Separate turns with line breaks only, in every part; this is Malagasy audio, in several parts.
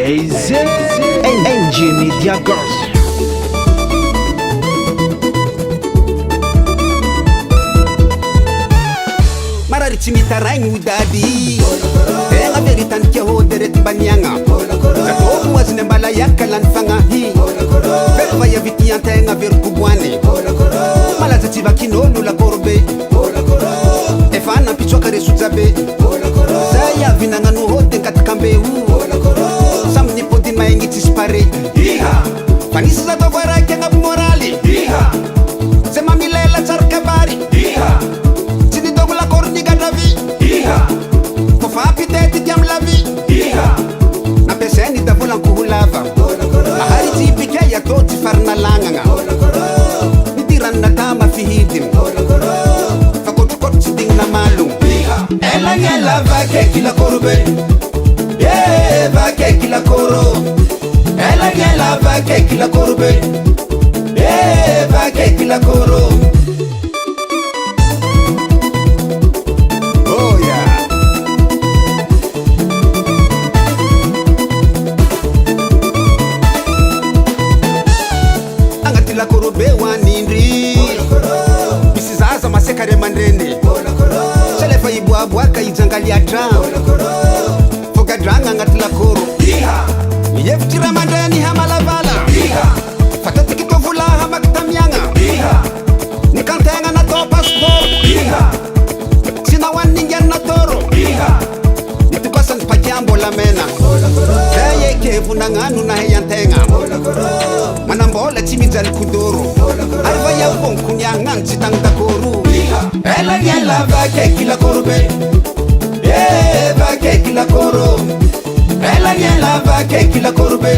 Easy NG Media Girls.
Mararitsy mitaraigny hodady tegna veritany tia hôderety mbaniagna zatôko azony ambala iaka lany fagnahy velo va iavity antegna verokoboany malaza tsy vakin'olo lakorobe efa nampitsoaka resojabe zay avy nagnano hôdy ankatokambeo samy nipôdiny maigny tsisy pare fa nisy zatôva raiky agnaby moraly zay mamilela tsara kabary tsy nidôgo lakoro nigadravi fofa apitety ty amy lavi nampiasainy davolankoho lava ahary tsy ipikay atô tsy farina lagnagna nidirany natama fihidiny fa kotrokotro tsy dignina malogno elagnela vakeky lakorobe vakeky lakoro elagnela vakeky lakorobe vakeky lakoro. Lakorobe wanindri misy zaza maseka re mandreny salefa iboaboaka ijangaliatra fogadragna agnaty lakoro mihevitry ra mandreny hamalavala fatatiky tovola hamaky tamiagna nikantegna natao passeport tsy nahoany ningiany natoro nitokasany pakiambolamena zay ekevo nagnano nahay antegna manambola tsy mijaly kodoro ary va iavogno koniagnano tsy tagny dakoro elagnela vakeky lakorobe vakeky lakoro elagnela vakeky lakorobe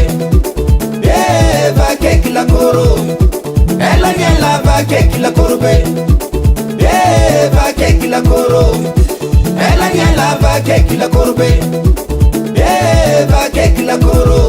vakeky lakoro elagnela vakeky lakorobe vakeky lakoro elagnela vakeky lakorobe vakeky lakoro.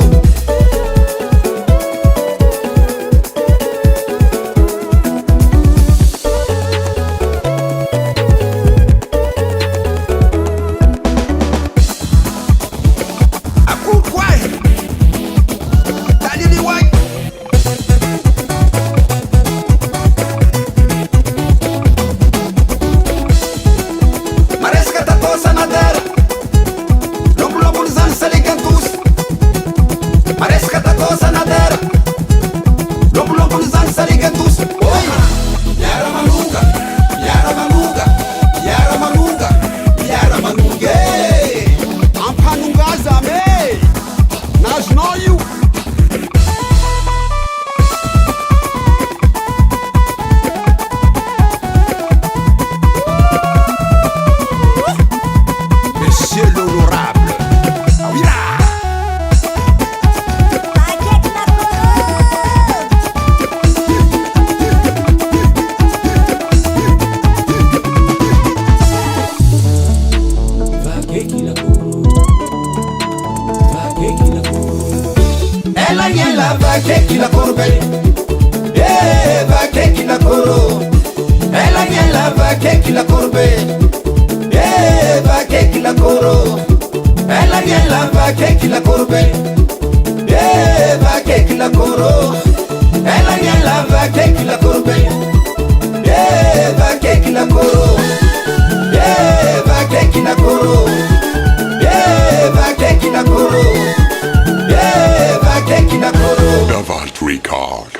Elagnela vakeky lakorobe vakeky lakoro elagnela vakeky lakorobe vakeky lakoro elagnela vakeky lakorobe vakeky lakoro elagnela vakeky lakorobe vakeky lakoro vakeky lakoro vakeky lakoro. Davant Record.